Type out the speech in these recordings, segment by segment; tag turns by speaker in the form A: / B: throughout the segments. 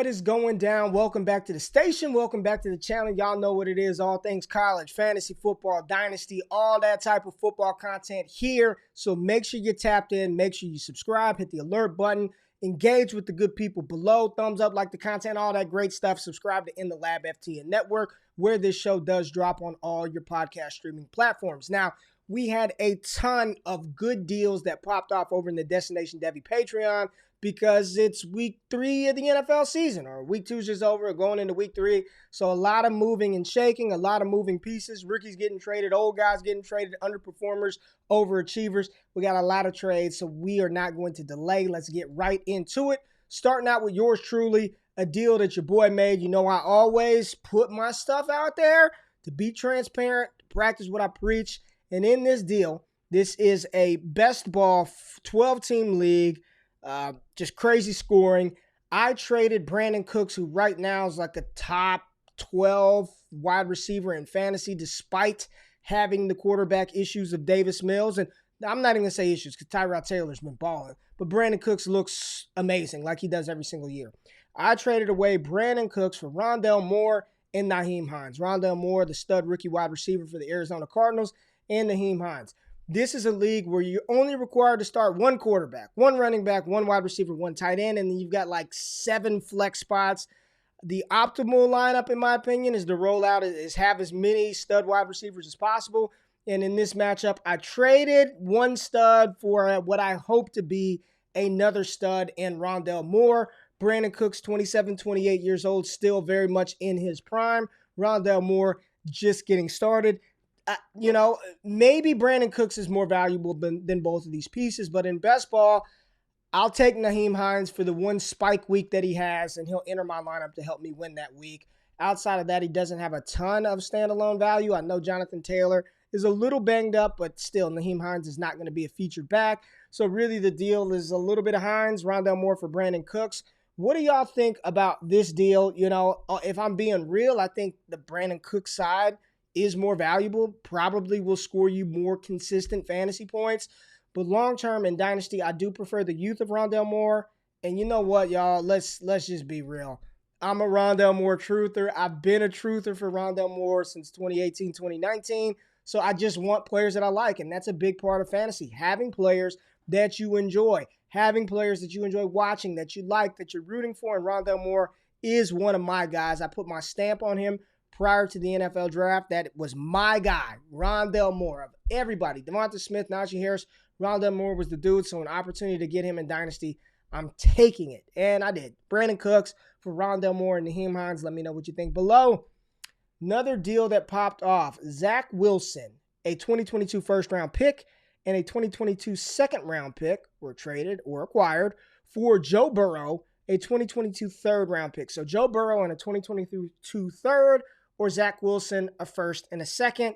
A: What is going down? Welcome back to the station. Welcome back to the channel. Y'all know what it is. All things college, fantasy football, dynasty, all that type of football content here. So make sure you're tapped in. Make sure you subscribe. Hit the alert button. Engage with the good people below. Thumbs up, like the content, all that great stuff. Subscribe to In the Lab FTN Network, where this show does drop on all your podcast streaming platforms. Now, we had a ton of good deals that popped off over in the Destination Devy Patreon, because it's week 3 of the NFL season, or week 2 is just over, going into week 3. So a lot of moving and shaking, a lot of moving pieces. Rookies getting traded, old guys getting traded, underperformers, overachievers. We got a lot of trades, so we are not going to delay. Let's get right into it. Starting out with yours truly, a deal that your boy made. You know, I always put my stuff out there to be transparent, to practice what I preach. And in this deal, this is a best ball 12-team league. Just crazy scoring. I traded Brandon Cooks, who right now is like a top 12 wide receiver in fantasy, despite having the quarterback issues of Davis Mills. And I'm not even going to say issues, because Tyrod Taylor's been balling. But Brandon Cooks looks amazing, like he does every single year. I traded away Brandon Cooks for Rondale Moore and Nyheim Hines. Rondale Moore, the stud rookie wide receiver for the Arizona Cardinals, and Nyheim Hines. This is a league where you're only required to start one quarterback, one running back, one wide receiver, one tight end, and then you've got like 7 flex spots. The optimal lineup, in my opinion, is to roll out is have as many stud wide receivers as possible. And in this matchup, I traded one stud for what I hope to be another stud in Rondale Moore. Brandon Cooks, 27, 28 years old, still very much in his prime. Rondale Moore just getting started. Maybe Brandon Cooks is more valuable than both of these pieces, but in best ball, I'll take Nyheim Hines for the one spike week that he has, and he'll enter my lineup to help me win that week. Outside of that, he doesn't have a ton of standalone value. I know Jonathan Taylor is a little banged up, but still, Nyheim Hines is not going to be a featured back. So really the deal is a little bit of Hines, Rondale Moore for Brandon Cooks. What do y'all think about this deal? You know, if I'm being real, I think the Brandon Cooks side is more valuable, probably will score you more consistent fantasy points. But long-term in Dynasty, I do prefer the youth of Rondale Moore. And you know what, y'all? Let's just be real. I'm a Rondale Moore truther. I've been a truther for Rondale Moore since 2018, 2019. So I just want players that I like, and that's a big part of fantasy. Having players that you enjoy. Having players that you enjoy watching, that you like, that you're rooting for. And Rondale Moore is one of my guys. I put my stamp on him prior to the NFL draft. That was my guy, Rondale Moore. Of everybody, Devonta Smith, Najee Harris, Rondale Moore was the dude. So an opportunity to get him in Dynasty, I'm taking it. And I did. Brandon Cooks for Rondale Moore and Nyheim Hines. Let me know what you think below. Another deal that popped off. Zach Wilson, a 2022 first-round pick and a 2022 second-round pick were traded or acquired for Joe Burrow, a 2022 third-round pick. So Joe Burrow and a 2022 third, or Zach Wilson, a first and a second.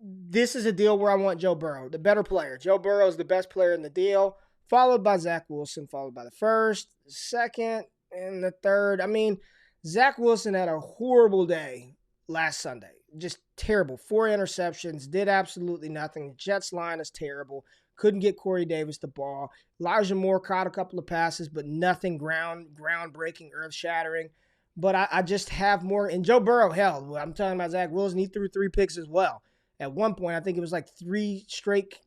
A: This is a deal where I want Joe Burrow, the better player. Joe Burrow is the best player in the deal, followed by Zach Wilson, followed by the first, the second, and the third. I mean, Zach Wilson had a horrible day last Sunday. Just terrible. 4 interceptions, did absolutely nothing. The Jets line is terrible. Couldn't get Corey Davis the ball. Elijah Moore caught a couple of passes, but nothing groundbreaking, earth-shattering. But I just have more. And Joe Burrow, hell, I'm talking about Zach Wilson. He threw 3 picks as well. At one point, I think it was like three straight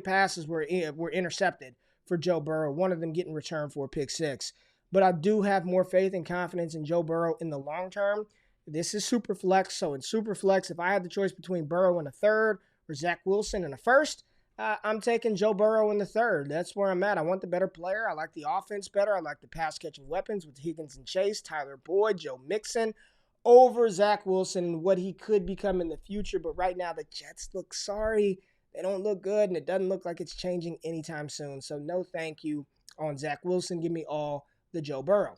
A: passes were intercepted for Joe Burrow. One of them getting returned for a pick 6. But I do have more faith and confidence in Joe Burrow in the long term. This is super flex. So in super flex, if I had the choice between Burrow in a third or Zach Wilson in a first, I'm taking Joe Burrow in the third. That's where I'm at. I want the better player. I like the offense better. I like the pass-catching weapons with Higgins and Chase, Tyler Boyd, Joe Mixon, over Zach Wilson and what he could become in the future. But right now, the Jets look sorry. They don't look good, and it doesn't look like it's changing anytime soon. So no thank you on Zach Wilson. Give me all the Joe Burrow.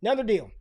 A: Another deal.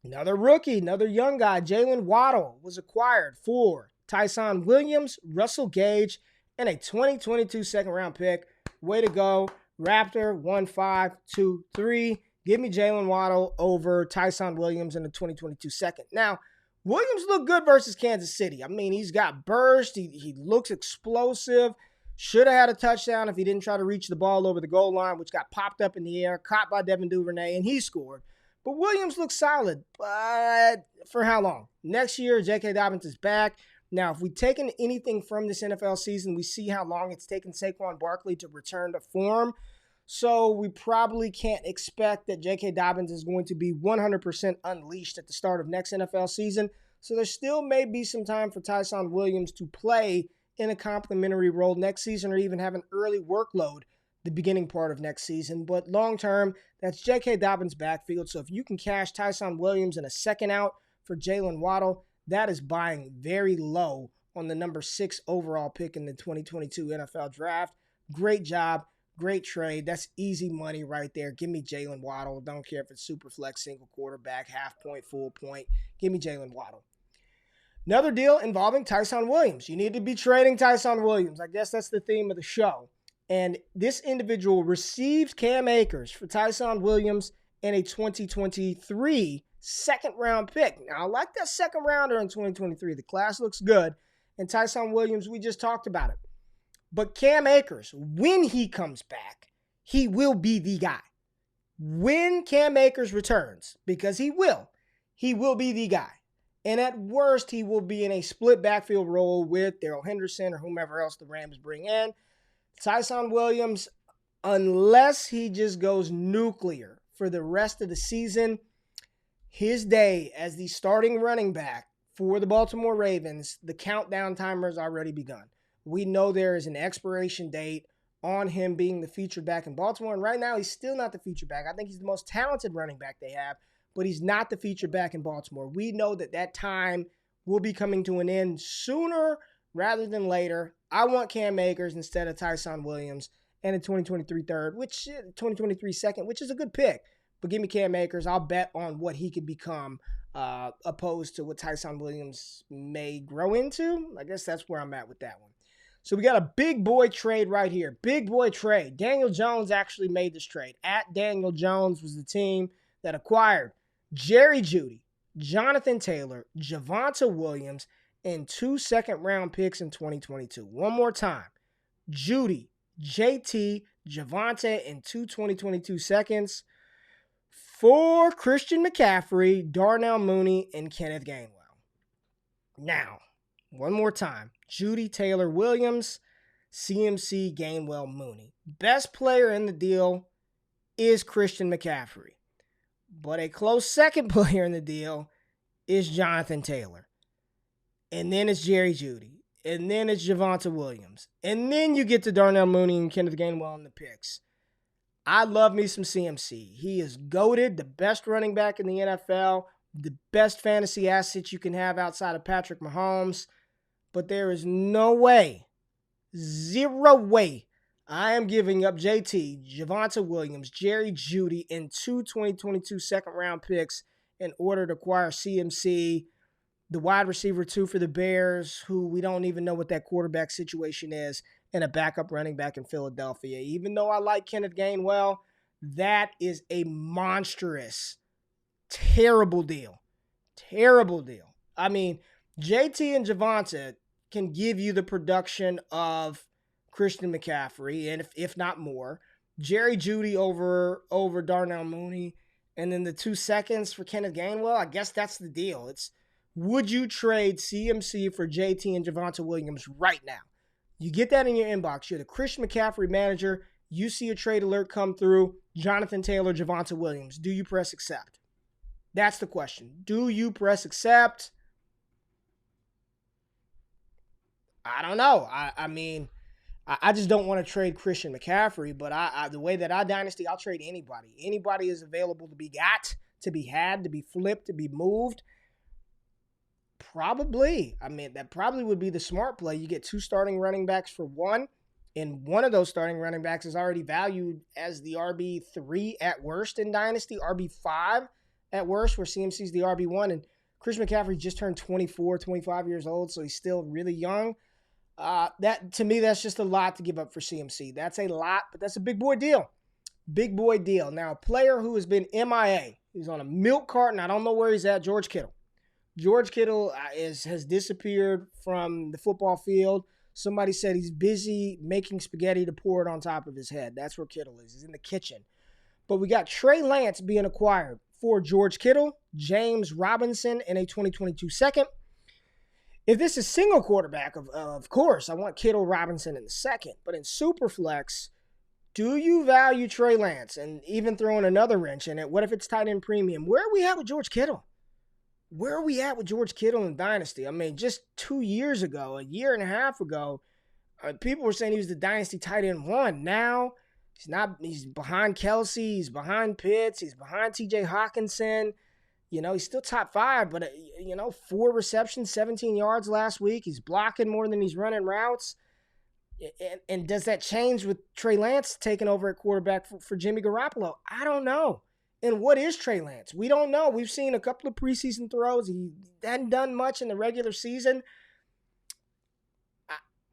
A: Another rookie, another young guy, Jalen Waddle, was acquired for Tyson Williams, Russell Gage, and a 2022 second-round pick. Way to go. Raptor 1-5-2-3. Give me Jalen Waddle over Tyson Williams in the 2022 second. Now, Williams looked good versus Kansas City. I mean, he's got burst. He looks explosive. Should have had a touchdown if he didn't try to reach the ball over the goal line, which got popped up in the air, caught by Devin Duvernay, and he scored. But Williams looks solid. But for how long? Next year, J.K. Dobbins is back. Now, if we've taken anything from this NFL season, we see how long it's taken Saquon Barkley to return to form. So we probably can't expect that J.K. Dobbins is going to be 100% unleashed at the start of next NFL season. So there still may be some time for Ty'Son Williams to play in a complementary role next season or even have an early workload the beginning part of next season. But long term, that's J.K. Dobbins' backfield. So if you can cash Ty'Son Williams in a second out for Jalen Waddle, that is buying very low on the number 6 overall pick in the 2022 NFL Draft. Great job. Great trade. That's easy money right there. Give me Jalen Waddle. Don't care if it's super flex, single quarterback, half point, full point. Give me Jalen Waddle. Another deal involving Ty'Son Williams. You need to be trading Ty'Son Williams. I guess that's the theme of the show. And this individual received Cam Akers for Ty'Son Williams in a 2023 second-round pick. Now, I like that second rounder in 2023. The class looks good. And Ty'Son Williams, we just talked about it. But Cam Akers, when he comes back, he will be the guy. When Cam Akers returns, because he will be the guy. And at worst, he will be in a split backfield role with Darrell Henderson or whomever else the Rams bring in. Ty'Son Williams, unless he just goes nuclear for the rest of the season, his day as the starting running back for the Baltimore Ravens, the countdown timer has already begun. We know there is an expiration date on him being the featured back in Baltimore, and right now he's still not the featured back. I think he's the most talented running back they have, but he's not the featured back in Baltimore. We know that time will be coming to an end sooner rather than later. I want Cam Akers instead of Ty'Son Williams and a 2023 third, 2023 second, which is a good pick. But give me Cam Akers. I'll bet on what he could become opposed to what Ty'Son Williams may grow into. I guess that's where I'm at with that one. So we got a big boy trade right here. Big boy trade. Daniel Jones actually made this trade. At Daniel Jones was the team that acquired Jerry Jeudy, Jonathan Taylor, Javonte Williams, and 2 second-round picks in 2022. One more time. Jeudy, JT, Javonte, and 2 2022 seconds for Christian McCaffrey, Darnell Mooney, and Kenneth Gainwell. Now, one more time. Jeudy, Taylor, Williams, CMC, Gainwell, Mooney. Best player in the deal is Christian McCaffrey. But a close second player in the deal is Jonathan Taylor. And then it's Jerry Jeudy. And then it's Javonte Williams. And then you get to Darnell Mooney and Kenneth Gainwell in the picks. I love me some CMC. He is goated, the best running back in the NFL, the best fantasy asset you can have outside of Patrick Mahomes. But there is no way, zero way, I am giving up JT, Javonte Williams, Jerry Jeudy, and 2 2022 second-round picks in order to acquire CMC, the wide receiver 2 for the Bears, who we don't even know what that quarterback situation is, and a backup running back in Philadelphia. Even though I like Kenneth Gainwell, that is a monstrous, terrible deal. Terrible deal. I mean, JT and Javonte can give you the production of Christian McCaffrey, and if not more. Jerry Jeudy over Darnell Mooney, and then the 2 seconds for Kenneth Gainwell. I guess that's the deal. It's, would you trade CMC for JT and Javonte Williams right now? You get that in your inbox. You're the Christian McCaffrey manager. You see a trade alert come through. Jonathan Taylor, Javonte Williams. Do you press accept? That's the question. Do you press accept? I don't know. I mean, I just don't want to trade Christian McCaffrey, but the way that I dynasty, I'll trade anybody. Anybody is available to be got, to be had, to be flipped, to be moved. Probably. I mean, that probably would be the smart play. You get 2 starting running backs for 1, and one of those starting running backs is already valued as the RB3 at worst in dynasty, RB5 at worst, where CMC's the RB1, and Chris McCaffrey just turned 24, 25 years old, so he's still really young. That, to me, that's just a lot to give up for CMC. That's a lot, but that's a big boy deal. Big boy deal. Now, a player who has been MIA, he's on a milk carton. I don't know where he's at, George Kittle. George Kittle has disappeared from the football field. Somebody said he's busy making spaghetti to pour it on top of his head. That's where Kittle is. He's in the kitchen. But we got Trey Lance being acquired for George Kittle, James Robinson, and a 2022 second. If this is single quarterback, of course, I want Kittle, Robinson in the second. But in Superflex, do you value Trey Lance? And even throwing another wrench in it, what if it's tight end premium? Where are we at with George Kittle? Where are we at with George Kittle in Dynasty? I mean, just 2 years ago, a year and a half ago, people were saying he was the Dynasty tight end 1. Now, he's not. He's behind Kelsey. He's behind Pitts. He's behind T.J. Hawkinson. He's still top 5, but, 4 receptions, 17 yards last week. He's blocking more than he's running routes. And does that change with Trey Lance taking over at quarterback for Jimmy Garoppolo? I don't know. And what is Trey Lance? We don't know. We've seen a couple of preseason throws. He hadn't done much in the regular season.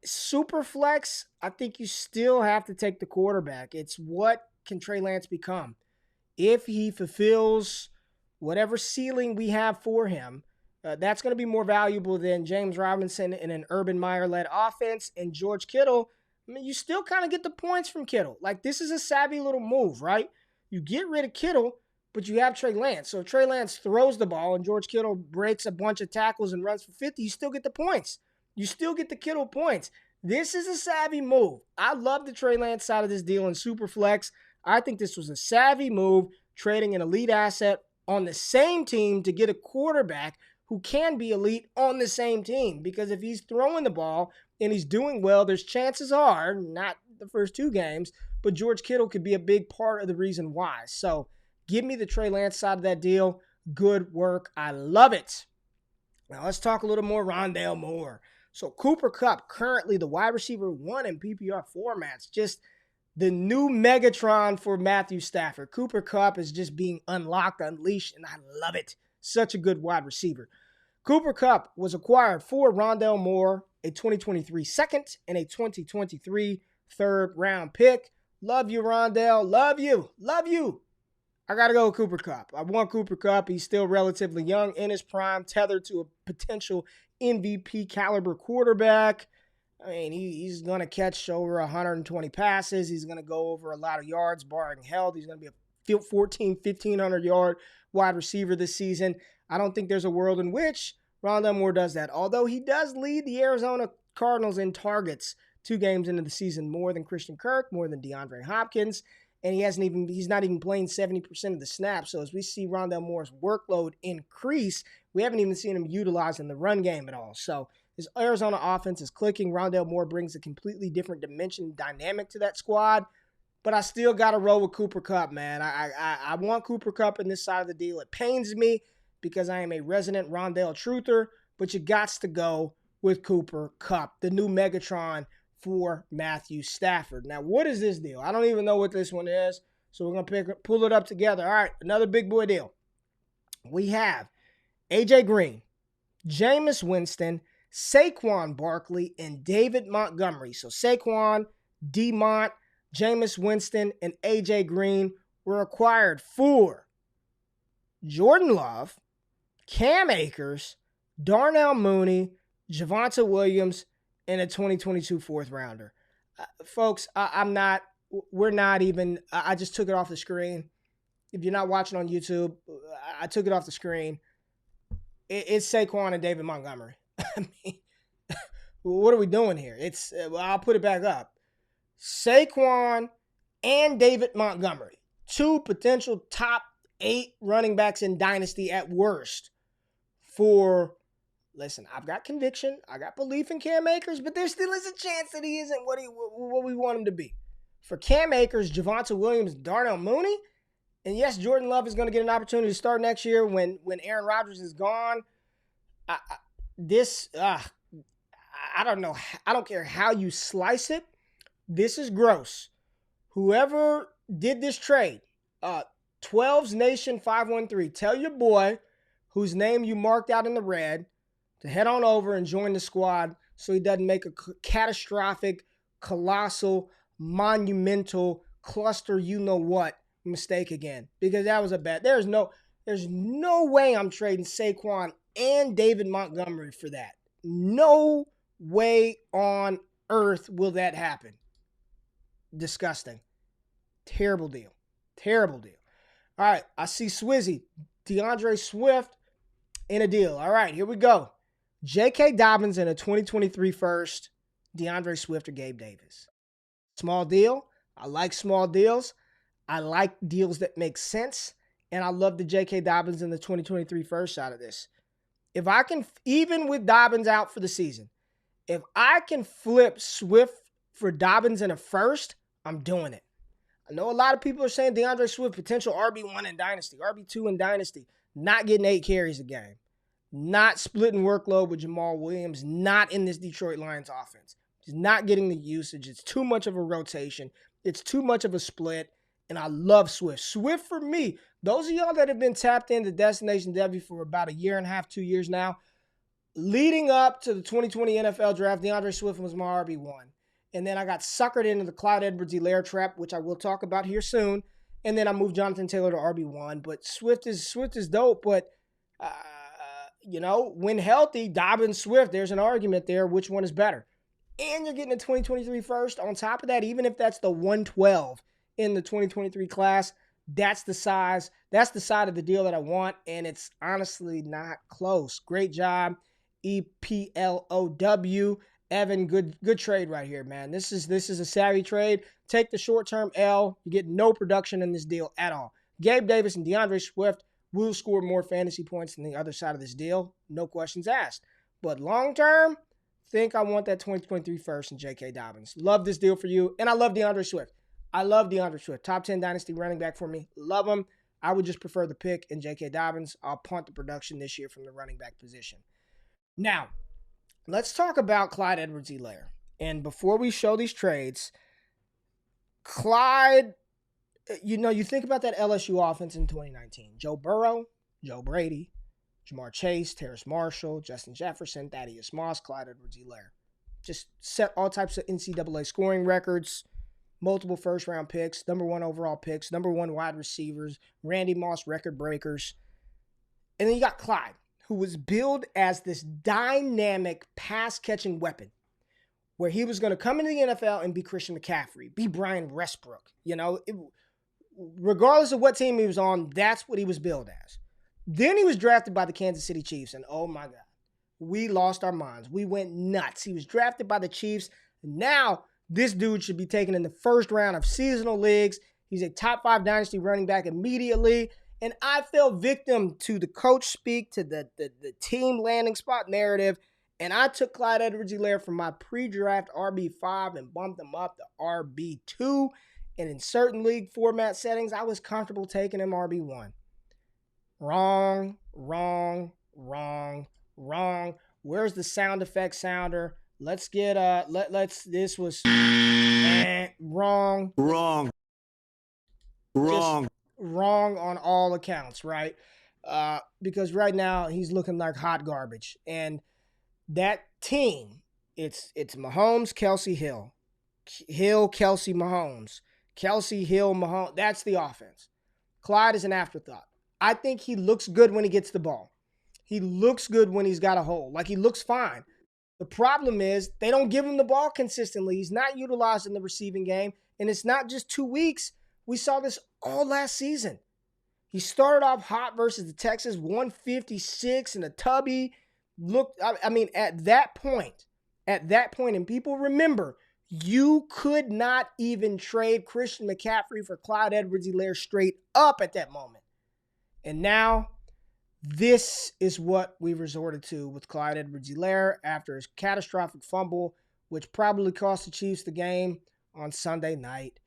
A: Superflex, I think you still have to take the quarterback. It's what can Trey Lance become? If he fulfills whatever ceiling we have for him, that's going to be more valuable than James Robinson in an Urban Meyer-led offense. And George Kittle, I mean, you still kind of get the points from Kittle. Like, this is a savvy little move, right? You get rid of Kittle, but you have Trey Lance. So if Trey Lance throws the ball and George Kittle breaks a bunch of tackles and runs for 50, you still get the points. You still get the Kittle points. This is a savvy move. I love the Trey Lance side of this deal in Superflex. I think this was a savvy move, trading an elite asset on the same team to get a quarterback who can be elite on the same team. Because if he's throwing the ball and he's doing well, there's chances are, not the first 2 games, but George Kittle could be a big part of the reason why. So give me the Trey Lance side of that deal. Good work. I love it. Now let's talk a little more Rondale Moore. So Cooper Kupp, currently the wide receiver 1 in PPR formats. Just the new Megatron for Matthew Stafford. Cooper Kupp is just being unlocked, unleashed, and I love it. Such a good wide receiver. Cooper Kupp was acquired for Rondale Moore, a 2023 second and a 2023 third-round pick. Love you, Rondale. Love you. Love you. I got to go with Cooper Kupp. I want Cooper Kupp. He's still relatively young, in his prime, tethered to a potential MVP caliber quarterback. I mean, he's going to catch over 120 passes. He's going to go over a lot of yards, barring health. He's going to be a 1,500-yard wide receiver this season. I don't think there's a world in which Rondale Moore does that, although he does lead the Arizona Cardinals in targets 2 games into the season, more than Christian Kirk, more than DeAndre Hopkins, and he's not even playing 70% of the snaps. So as we see Rondale Moore's workload increase, we haven't even seen him utilizing the run game at all. So his Arizona offense is clicking. Rondale Moore brings a completely different dimension, dynamic to that squad. But I still got to roll with Cooper Kupp, man. I want Cooper Kupp in this side of the deal. It pains me because I am a resident Rondale truther, but you got to go with Cooper Kupp, the new Megatron for Matthew Stafford. Now, what is this deal? I don't even know what this one is, so we're going to pull it up together. All right, another big boy deal. We have A.J. Green, Jameis Winston, Saquon Barkley, and David Montgomery. So Saquon, D-Mont, Jameis Winston, and A.J. Green were acquired for Jordan Love, Cam Akers, Darnell Mooney, Javonte Williams, and a 2022 fourth-rounder. Folks, we're not even, I just took it off the screen. If you're not watching on YouTube, I took it off the screen. It's Saquon and David Montgomery. I mean, what are we doing here? I'll put it back up. Saquon and David Montgomery, 2 potential top 8 running backs in Dynasty at worst listen, I've got conviction. I got belief in Cam Akers, but there still is a chance that he isn't what we want him to be. For Cam Akers, Javonte Williams, Darnell Mooney, and yes, Jordan Love is going to get an opportunity to start next year when Aaron Rodgers is gone. I don't know. I don't care how you slice it. This is gross. Whoever did this trade, 12's Nation 513, tell your boy whose name you marked out in the red to head on over and join the squad so he doesn't make a catastrophic, colossal, monumental, cluster you-know-what mistake again. Because that was a bad. There's no way I'm trading Saquon and David Montgomery for that. No way on earth will that happen. Disgusting. Terrible deal. Terrible deal. All right, I see Swizzy, DeAndre Swift in a deal. All right, here we go. J.K. Dobbins in a 2023 first, DeAndre Swift or Gabe Davis. Small deal. I like small deals. I like deals that make sense. And I love the J.K. Dobbins in the 2023 first side of this. If I can, even with Dobbins out for the season, if I can flip Swift for Dobbins in a first, I'm doing it. I know a lot of people are saying DeAndre Swift, potential RB1 in Dynasty, RB2 in Dynasty, not getting 8 carries a game, not splitting workload with Jamal Williams, not in this Detroit Lions offense. He's not getting the usage. It's too much of a rotation. It's too much of a split, and I love Swift. Swift for me, those of y'all that have been tapped into Destination Debbie for about a year and a half, 2 years now, leading up to the 2020 NFL Draft, DeAndre Swift was my RB1. And then I got suckered into the Clyde Edwards-Helaire trap, which I will talk about here soon. And then I moved Jonathan Taylor to RB1. But Swift is dope. But, when healthy, Dobbins, Swift, there's an argument there. Which one is better? And you're getting a 2023 first. On top of that, even if that's the 112 in the 2023 class, that's the size. That's the side of the deal that I want. And it's honestly not close. Great job, EPLOW. Evan, good trade right here, man. This is a savvy trade. Take the short-term L. You get no production in this deal at all. Gabe Davis and DeAndre Swift will score more fantasy points than the other side of this deal. No questions asked. But long-term, think I want that 2023 first and J.K. Dobbins. Love this deal for you. And I love DeAndre Swift. I love DeAndre Swift. Top 10 Dynasty running back for me. Love him. I would just prefer the pick in J.K. Dobbins. I'll punt the production this year from the running back position. Now, let's talk about Clyde Edwards-Helaire. And before we show these trades, Clyde, you think about that LSU offense in 2019. Joe Burrow, Joe Brady, Jamar Chase, Terrace Marshall, Justin Jefferson, Thaddeus Moss, Clyde Edwards-Helaire. Just set all types of NCAA scoring records, multiple first-round picks, number 1 overall picks, number 1 wide receivers, Randy Moss record breakers. And then you got Clyde, who was billed as this dynamic pass-catching weapon, where he was going to come into the NFL and be Christian McCaffrey, be Brian Westbrook. Regardless of what team he was on, that's what he was billed as. Then he was drafted by the Kansas City Chiefs, and oh my God, we lost our minds. We went nuts. He was drafted by the Chiefs. Now, this dude should be taken in the first round of seasonal leagues. He's a top 5 dynasty running back immediately. And I fell victim to the coach speak, to the team landing spot narrative. And I took Clyde Edwards-Helaire from my pre-draft RB5 and bumped him up to RB2. And in certain league format settings, I was comfortable taking him RB1. Wrong. Where's the sound effect sounder? Let's get this was wrong. Wrong on all accounts, right? Because right now he's looking like hot garbage. And that team, it's Mahomes, Kelsey, Hill, Kelsey, Mahomes, Kelsey, Hill, Mahomes. That's the offense. Clyde is an afterthought. I think he looks good when he gets the ball. He looks good when he's got a hole. Like, he looks fine. The problem is they don't give him the ball consistently. He's not utilized in the receiving game. And it's not just 2 weeks. We saw this all last season. He started off hot versus the Texans, 156 in a tubby. At that point, and people remember, you could not even trade Christian McCaffrey for Clyde Edwards-Helaire straight up at that moment. And now, this is what we've resorted to with Clyde Edwards-Helaire after his catastrophic fumble, which probably cost the Chiefs the game on Sunday night.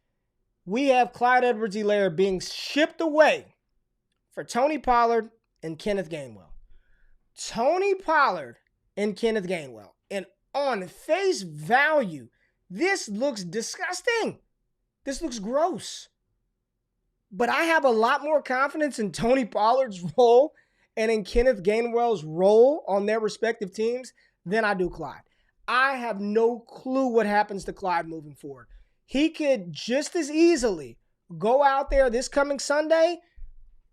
A: We have Clyde Edwards-Helaire being shipped away for Tony Pollard and Kenneth Gainwell. Tony Pollard and Kenneth Gainwell. And on face value, this looks disgusting. This looks gross. But I have a lot more confidence in Tony Pollard's role and in Kenneth Gainwell's role on their respective teams than I do Clyde. I have no clue what happens to Clyde moving forward. He could just as easily go out there this coming Sunday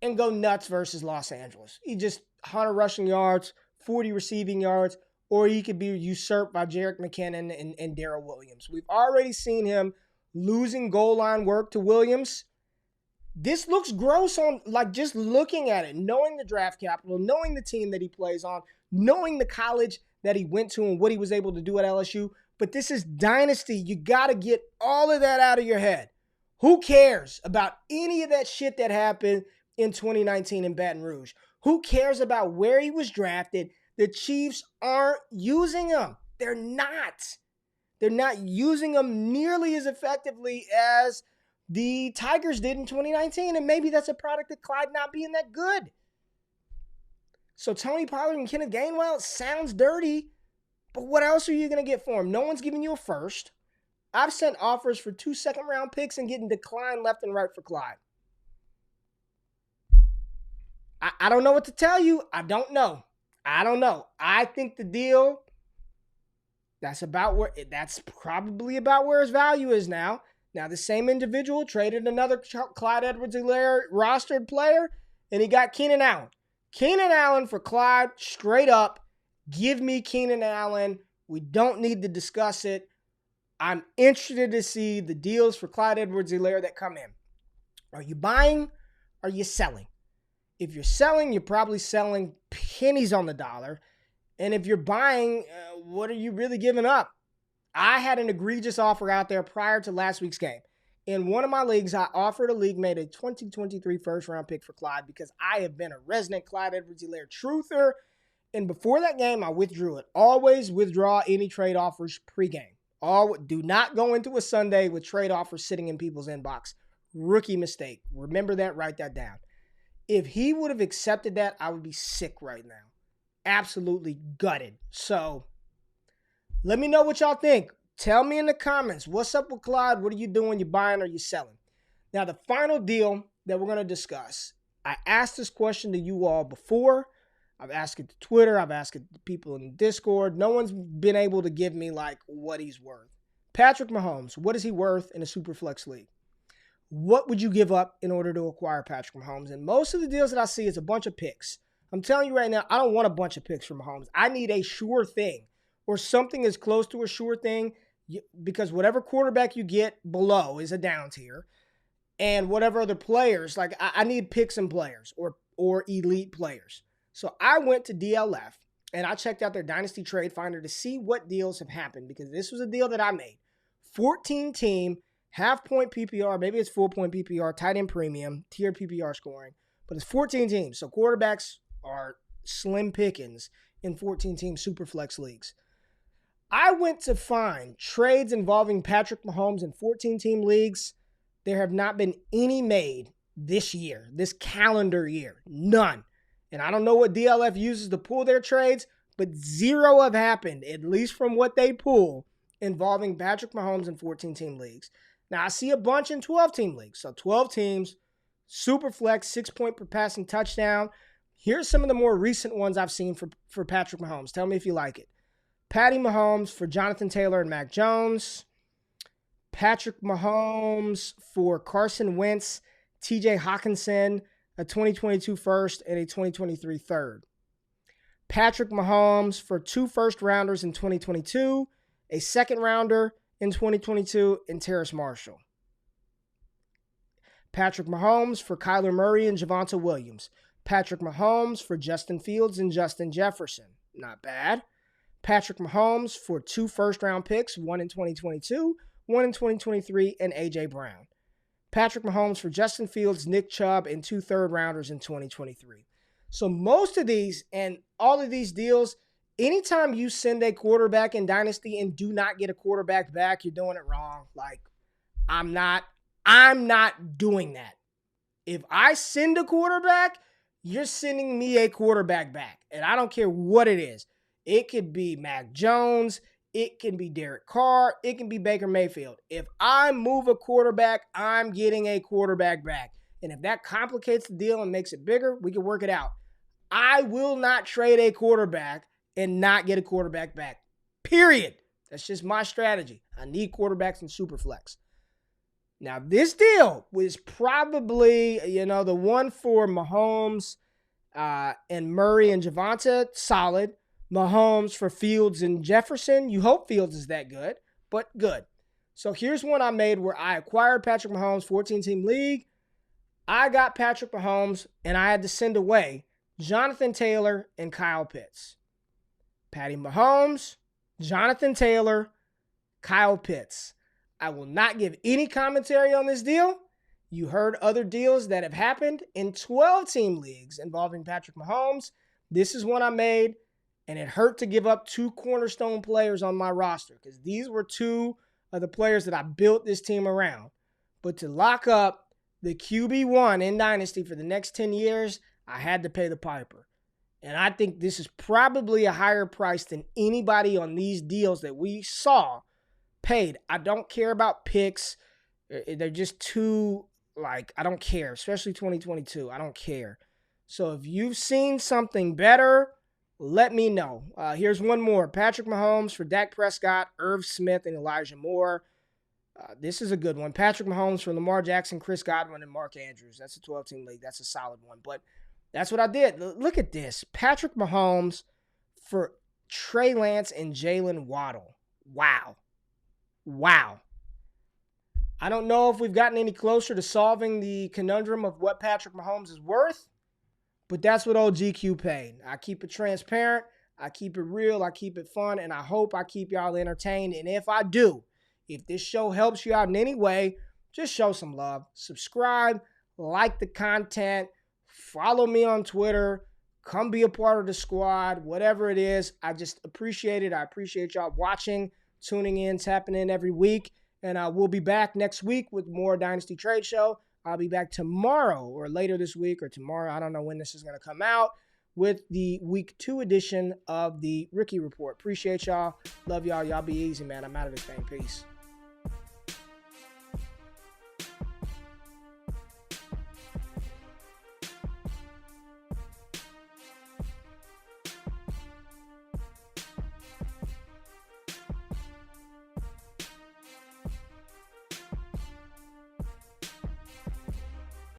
A: and go nuts versus Los Angeles. He just 100 rushing yards, 40 receiving yards, or he could be usurped by Jerick McKinnon and Darrell Williams. We've already seen him losing goal line work to Williams. This looks gross on, like, just looking at it, knowing the draft capital, knowing the team that he plays on, knowing the college that he went to and what he was able to do at LSU. But this is Dynasty. You got to get all of that out of your head. Who cares about any of that shit that happened in 2019 in Baton Rouge? Who cares about where he was drafted? The Chiefs aren't using him. They're not. They're not using him nearly as effectively as the Tigers did in 2019. And maybe that's a product of Clyde not being that good. So Tony Pollard and Kenneth Gainwell sounds dirty, but what else are you going to get for him? No one's giving you a first. I've sent offers for 2 second-round picks and getting declined left and right for Clyde. I don't know what to tell you. I don't know. I think the deal, that's probably about where his value is now. Now, the same individual traded another Clyde Edwards-Helaire rostered player, and he got Keenan Allen. Keenan Allen for Clyde, straight up. Give me Keenan Allen. We don't need to discuss it. I'm interested to see the deals for Clyde Edwards-Helaire that come in. Are you buying? Are you selling? If you're selling, you're probably selling pennies on the dollar. And if you're buying, what are you really giving up? I had an egregious offer out there prior to last week's game. In one of my leagues, I offered a league mate a 2023 first-round pick for Clyde because I have been a resident Clyde Edwards-Helaire truther. And before that game, I withdrew it. Always withdraw any trade offers pregame. Do not go into a Sunday with trade offers sitting in people's inbox. Rookie mistake. Remember that. Write that down. If he would have accepted that, I would be sick right now. Absolutely gutted. So, let me know what y'all think. Tell me in the comments. What's up with Clyde? What are you doing? You buying or you selling? Now, the final deal that we're going to discuss. I asked this question to you all before. I've asked it to Twitter. I've asked it to people in Discord. No one's been able to give me, like, what he's worth. Patrick Mahomes, what is he worth in a Superflex league? What would you give up in order to acquire Patrick Mahomes? And most of the deals that I see is a bunch of picks. I'm telling you right now, I don't want a bunch of picks from Mahomes. I need a sure thing or something as close to a sure thing because whatever quarterback you get below is a down tier. And whatever other players, like I need picks and players or elite players. So I went to DLF and I checked out their Dynasty Trade Finder to see what deals have happened because this was a deal that I made. 14-team, half-point PPR, maybe it's full-point PPR, tight end premium, tiered PPR scoring, but it's 14 teams. So quarterbacks are slim pickings in 14-team Superflex leagues. I went to find trades involving Patrick Mahomes in 14-team leagues. There have not been any made this year, this calendar year. None. And I don't know what DLF uses to pull their trades, but zero have happened, at least from what they pull, involving Patrick Mahomes in 14-team leagues. Now, I see a bunch in 12-team leagues. So 12 teams, Superflex, 6-point per passing touchdown. Here's some of the more recent ones I've seen for Patrick Mahomes. Tell me if you like it. Patty Mahomes for Jonathan Taylor and Mac Jones. Patrick Mahomes for Carson Wentz, TJ Hawkinson, a 2022 first and a 2023 third. Patrick Mahomes for 2 first-rounders in 2022, a second-rounder in 2022, and Terrace Marshall. Patrick Mahomes for Kyler Murray and Javonte Williams. Patrick Mahomes for Justin Fields and Justin Jefferson. Not bad. Patrick Mahomes for 2 first-round picks, one in 2022, one in 2023, and A.J. Brown. Patrick Mahomes for Justin Fields, Nick Chubb, and 2 third-rounders in 2023. So most of these and all of these deals, anytime you send a quarterback in Dynasty and do not get a quarterback back, you're doing it wrong. Like, I'm not doing that. If I send a quarterback, you're sending me a quarterback back. And I don't care what it is. It could be Mac Jones. It can be Derek Carr. It can be Baker Mayfield. If I move a quarterback, I'm getting a quarterback back. And if that complicates the deal and makes it bigger, we can work it out. I will not trade a quarterback and not get a quarterback back. Period. That's just my strategy. I need quarterbacks in Superflex. Now, this deal was probably, the one for Mahomes and Murray and Javonte, solid. Mahomes for Fields and Jefferson. You hope Fields is that good, but good. So here's one I made where I acquired Patrick Mahomes, 14-team league. I got Patrick Mahomes, and I had to send away Jonathan Taylor and Kyle Pitts. Patty Mahomes, Jonathan Taylor, Kyle Pitts. I will not give any commentary on this deal. You heard other deals that have happened in 12-team leagues involving Patrick Mahomes. This is one I made, and it hurt to give up 2 cornerstone players on my roster because these were 2 of the players that I built this team around. But to lock up the QB1 in Dynasty for the next 10 years, I had to pay the piper. And I think this is probably a higher price than anybody on these deals that we saw paid. I don't care about picks. They're just too, I don't care, especially 2022. I don't care. So if you've seen something better, let me know. Here's one more. Patrick Mahomes for Dak Prescott, Irv Smith, and Elijah Moore. This is a good one. Patrick Mahomes for Lamar Jackson, Chris Godwin, and Mark Andrews. That's a 12-team league. That's a solid one. But that's what I did. Look at this. Patrick Mahomes for Trey Lance and Jalen Waddle. Wow. I don't know if we've gotten any closer to solving the conundrum of what Patrick Mahomes is worth, but that's what old GQ paid. I keep it transparent. I keep it real. I keep it fun, and I hope I keep y'all entertained. And if I do, if this show helps you out in any way, just show some love. Subscribe, like the content, follow me on Twitter, come be a part of the squad, whatever it is. I just appreciate it. I appreciate y'all watching, tuning in, tapping in every week. And we'll be back next week with more Dynasty Trade Show. I'll be back tomorrow or later this week or tomorrow. I don't know when this is going to come out with the week 2 edition of the Rookie Report. Appreciate y'all. Love y'all. Y'all be easy, man. I'm out of this thing. Peace.